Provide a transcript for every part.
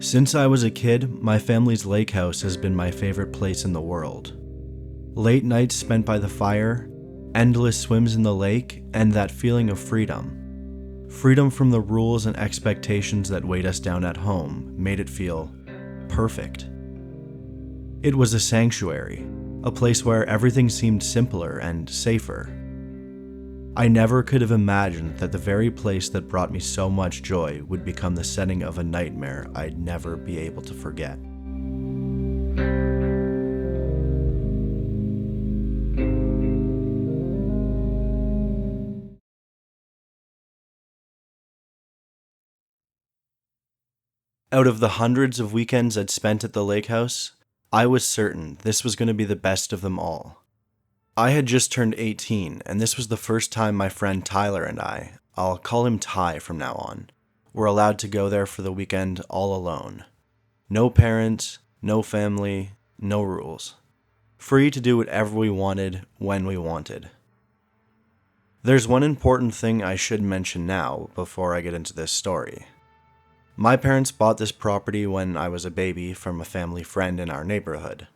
Since I was a kid, my family's lake house has been my favorite place in the world. Late nights spent by the fire, endless swims in the lake, and that feeling of freedom. Freedom from the rules and expectations that weighed us down at home made it feel perfect. It was a sanctuary, a place where everything seemed simpler and safer. I never could have imagined that the very place that brought me so much joy would become the setting of a nightmare I'd never be able to forget. Out of the hundreds of weekends I'd spent at the lake house, I was certain this was going to be the best of them all. I had just turned 18, and this was the first time my friend Tyler and I'll call him Ty from now on, were allowed to go there for the weekend all alone. No parents, no family, no rules. Free to do whatever we wanted, when we wanted. There's one important thing I should mention now before I get into this story. My parents bought this property when I was a baby from a family friend in our neighborhood.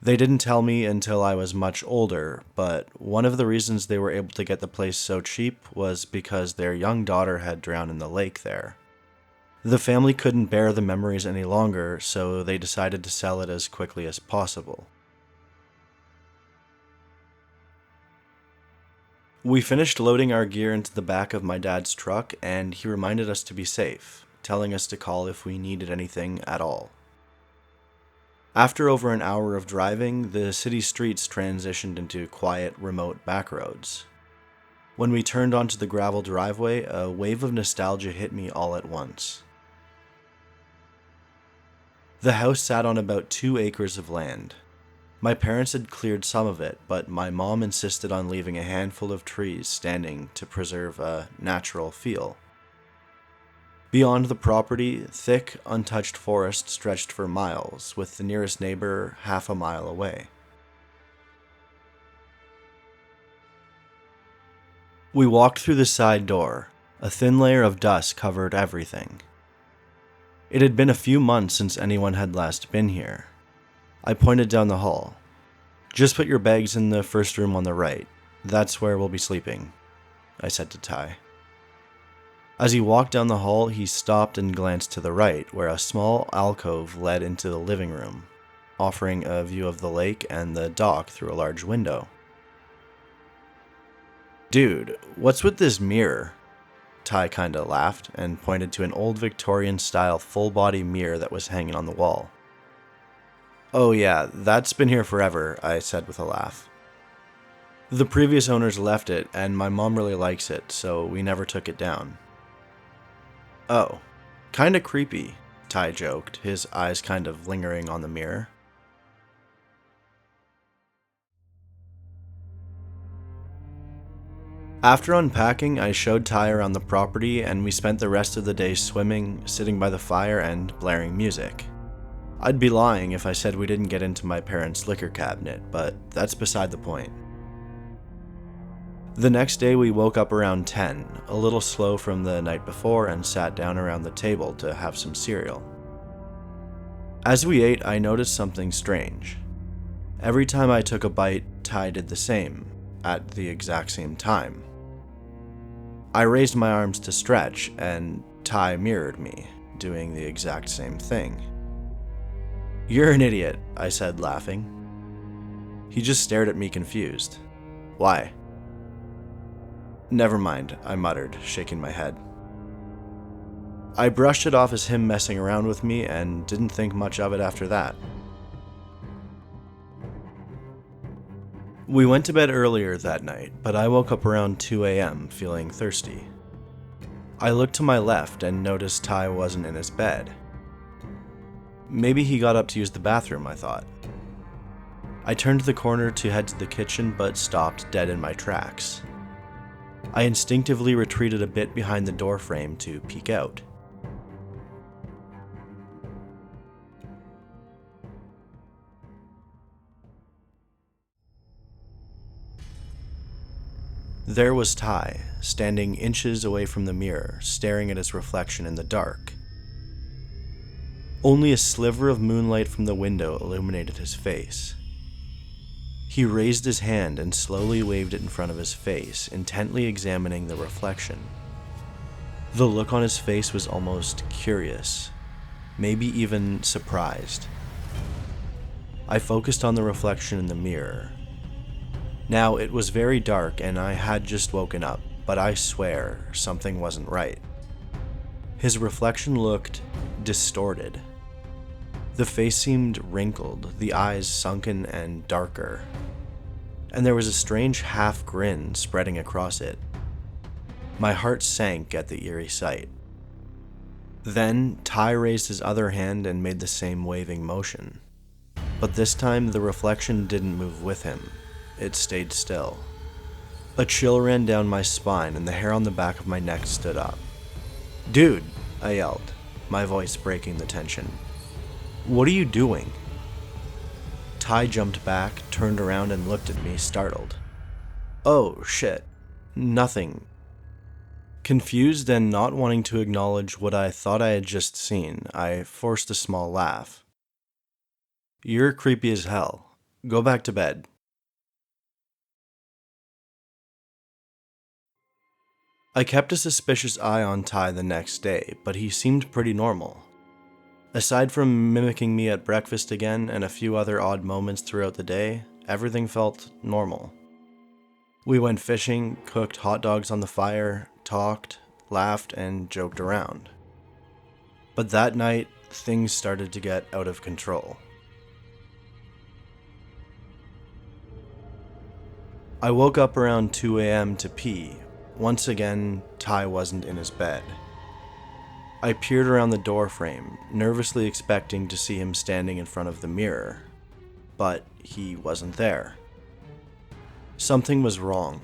They didn't tell me until I was much older, but one of the reasons they were able to get the place so cheap was because their young daughter had drowned in the lake there. The family couldn't bear the memories any longer, so they decided to sell it as quickly as possible. We finished loading our gear into the back of my dad's truck, and he reminded us to be safe, telling us to call if we needed anything at all. After over an hour of driving, the city streets transitioned into quiet, remote backroads. When we turned onto the gravel driveway, a wave of nostalgia hit me all at once. The house sat on about 2 acres of land. My parents had cleared some of it, but my mom insisted on leaving a handful of trees standing to preserve a natural feel. Beyond the property, thick, untouched forest stretched for miles, with the nearest neighbor half a mile away. We walked through the side door. A thin layer of dust covered everything. It had been a few months since anyone had last been here. I pointed down the hall. "Just put your bags in the first room on the right. That's where we'll be sleeping," I said to Ty. As he walked down the hall, he stopped and glanced to the right, where a small alcove led into the living room, offering a view of the lake and the dock through a large window. "Dude, what's with this mirror?" Ty kinda laughed and pointed to an old Victorian-style full-body mirror that was hanging on the wall. "Oh yeah, that's been here forever," I said with a laugh. "The previous owners left it, and my mom really likes it, so we never took it down." "Oh, kinda creepy," Ty joked, his eyes kind of lingering on the mirror. After unpacking, I showed Ty around the property, and we spent the rest of the day swimming, sitting by the fire, and blaring music. I'd be lying if I said we didn't get into my parents' liquor cabinet, but that's beside the point. The next day we woke up around 10, a little slow from the night before, and sat down around the table to have some cereal. As we ate, I noticed something strange. Every time I took a bite, Ty did the same, at the exact same time. I raised my arms to stretch, and Ty mirrored me, doing the exact same thing. "You're an idiot," I said, laughing. He just stared at me confused. "Why?" "Never mind," I muttered, shaking my head. I brushed it off as him messing around with me and didn't think much of it after that. We went to bed earlier that night, but I woke up around 2 a.m. feeling thirsty. I looked to my left and noticed Ty wasn't in his bed. Maybe he got up to use the bathroom, I thought. I turned the corner to head to the kitchen, but stopped dead in my tracks. I instinctively retreated a bit behind the doorframe to peek out. There was Ty, standing inches away from the mirror, staring at his reflection in the dark. Only a sliver of moonlight from the window illuminated his face. He raised his hand and slowly waved it in front of his face, intently examining the reflection. The look on his face was almost curious, maybe even surprised. I focused on the reflection in the mirror. Now, it was very dark and I had just woken up, but I swear something wasn't right. His reflection looked distorted. The face seemed wrinkled, the eyes sunken and darker, and there was a strange half grin spreading across it. My heart sank at the eerie sight. Then, Ty raised his other hand and made the same waving motion. But this time, the reflection didn't move with him. It stayed still. A chill ran down my spine and the hair on the back of my neck stood up. "Dude," I yelled, my voice breaking the tension. "What are you doing?" Ty jumped back, turned around and looked at me, startled. "Oh, shit. Nothing." Confused and not wanting to acknowledge what I thought I had just seen, I forced a small laugh. "You're creepy as hell. Go back to bed." I kept a suspicious eye on Ty the next day, but he seemed pretty normal. Aside from mimicking me at breakfast again and a few other odd moments throughout the day, everything felt normal. We went fishing, cooked hot dogs on the fire, talked, laughed, and joked around. But that night, things started to get out of control. I woke up around 2 a.m. to pee. Once again, Ty wasn't in his bed. I peered around the doorframe, nervously expecting to see him standing in front of the mirror, but he wasn't there. Something was wrong.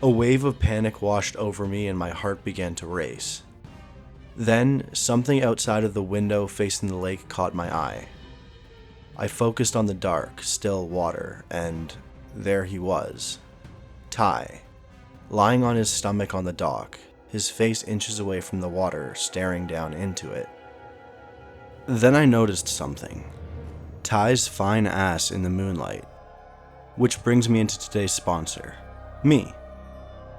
A wave of panic washed over me and my heart began to race. Then, something outside of the window facing the lake caught my eye. I focused on the dark, still water, and there he was. Ty, lying on his stomach on the dock, his face inches away from the water, staring down into it. Then I noticed something. Ty's fine ass in the moonlight. Which brings me into today's sponsor, me.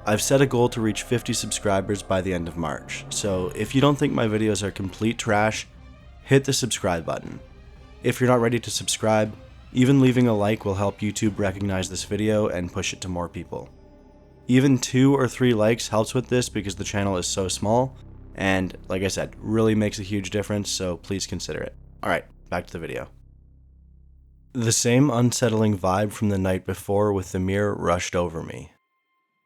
I've set a goal to reach 50 subscribers by the end of March, so if you don't think my videos are complete trash, hit the subscribe button. If you're not ready to subscribe, even leaving a like will help YouTube recognize this video and push it to more people. Even 2 or 3 likes helps with this because the channel is so small, and like I said, really makes a huge difference, so please consider it. Alright, back to the video. The same unsettling vibe from the night before with the mirror rushed over me.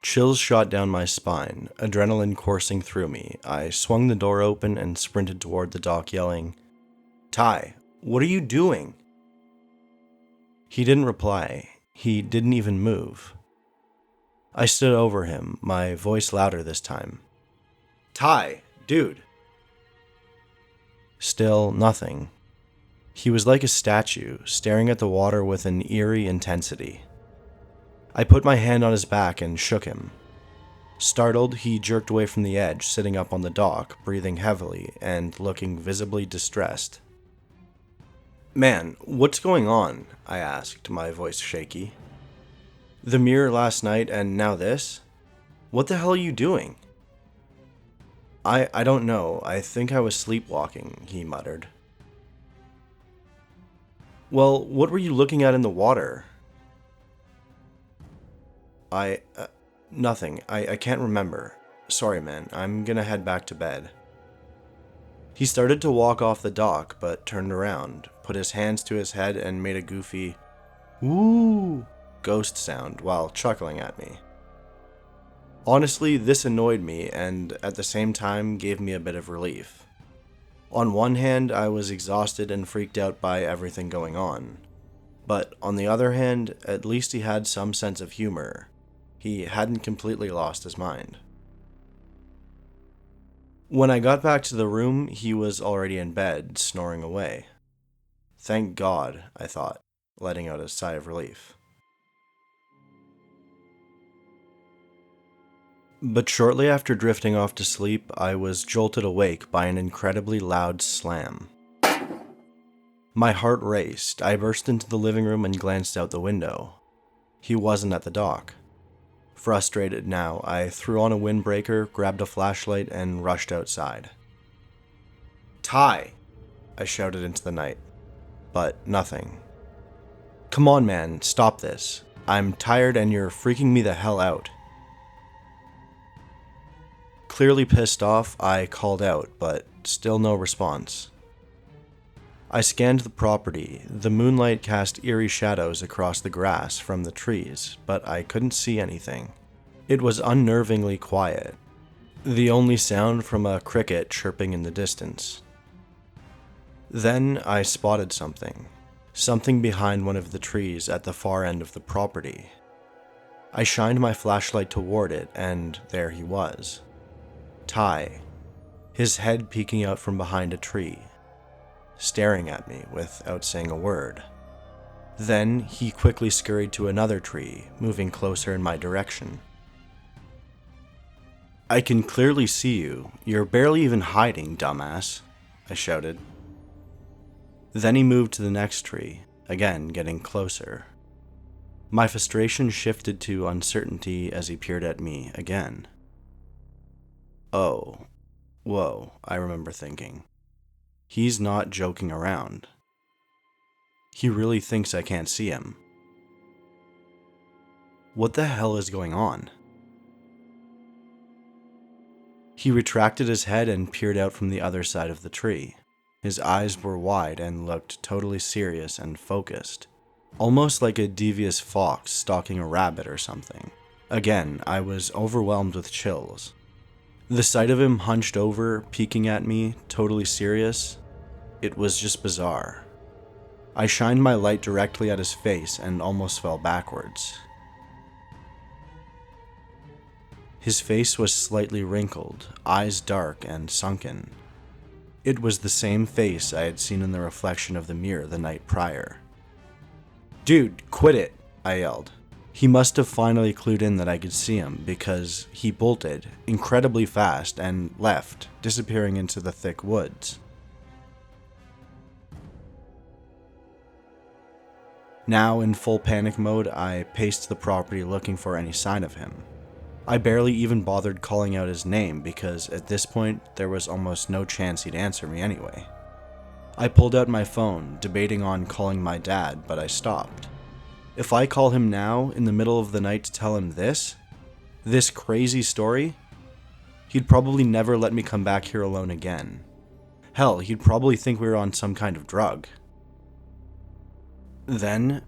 Chills shot down my spine, adrenaline coursing through me. I swung the door open and sprinted toward the dock yelling, "Ty, what are you doing?" He didn't reply. He didn't even move. I stood over him, my voice louder this time. "Ty, dude." Still nothing. He was like a statue, staring at the water with an eerie intensity. I put my hand on his back and shook him. Startled, he jerked away from the edge, sitting up on the dock, breathing heavily and looking visibly distressed. "Man, what's going on?" I asked, my voice shaky. "The mirror last night and now this? What the hell are you doing?" I don't know. I think I was sleepwalking," he muttered. "Well, what were you looking at in the water?" Nothing. I can't remember. Sorry, man. I'm gonna head back to bed." He started to walk off the dock, but turned around, put his hands to his head, and made a goofy, "woo" ghost sound while chuckling at me. Honestly, this annoyed me and at the same time gave me a bit of relief. On one hand, I was exhausted and freaked out by everything going on. But on the other hand, at least he had some sense of humor. He hadn't completely lost his mind. When I got back to the room, he was already in bed, snoring away. Thank God, I thought, letting out a sigh of relief. But shortly after drifting off to sleep, I was jolted awake by an incredibly loud slam. My heart raced. I burst into the living room and glanced out the window. He wasn't at the dock. Frustrated now, I threw on a windbreaker, grabbed a flashlight, and rushed outside. "Ty!" I shouted into the night, but nothing. "Come on, man, stop this. I'm tired and you're freaking me the hell out." Clearly pissed off, I called out, but still no response. I scanned the property. The moonlight cast eerie shadows across the grass from the trees, but I couldn't see anything. It was unnervingly quiet, the only sound from a cricket chirping in the distance. Then I spotted something behind one of the trees at the far end of the property. I shined my flashlight toward it, and there he was. Ty, his head peeking out from behind a tree, staring at me without saying a word. Then he quickly scurried to another tree, moving closer in my direction. "I can clearly see you. You're barely even hiding, dumbass," I shouted. Then he moved to the next tree, again getting closer. My frustration shifted to uncertainty as he peered at me again. "Oh, whoa," I remember thinking. He's not joking around. He really thinks I can't see him. What the hell is going on? He retracted his head and peered out from the other side of the tree. His eyes were wide and looked totally serious and focused, almost like a devious fox stalking a rabbit or something. Again, I was overwhelmed with chills. The sight of him hunched over, peeking at me, totally serious, it was just bizarre. I shined my light directly at his face and almost fell backwards. His face was slightly wrinkled, eyes dark and sunken. It was the same face I had seen in the reflection of the mirror the night prior. "Dude, quit it," I yelled. He must have finally clued in that I could see him, because he bolted, incredibly fast, and left, disappearing into the thick woods. Now, in full panic mode, I paced the property looking for any sign of him. I barely even bothered calling out his name because at this point there was almost no chance he'd answer me anyway. I pulled out my phone, debating on calling my dad, but I stopped. If I call him now, in the middle of the night, to tell him this crazy story, he'd probably never let me come back here alone again. Hell, he'd probably think we were on some kind of drug. Then,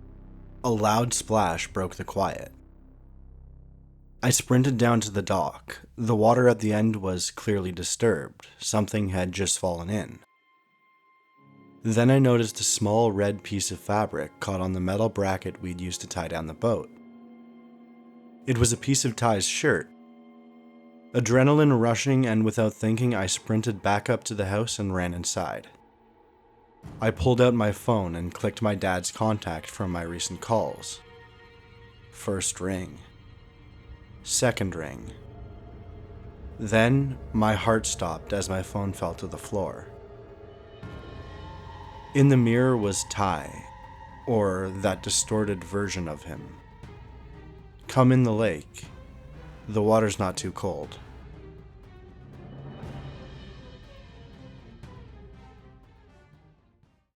a loud splash broke the quiet. I sprinted down to the dock. The water at the end was clearly disturbed. Something had just fallen in. Then I noticed a small red piece of fabric caught on the metal bracket we'd used to tie down the boat. It was a piece of Ty's shirt. Adrenaline rushing, and without thinking, I sprinted back up to the house and ran inside. I pulled out my phone and clicked my dad's contact from my recent calls. First ring. Second ring. Then my heart stopped as my phone fell to the floor. In the mirror was Ty, or that distorted version of him. "Come in the lake. The water's not too cold."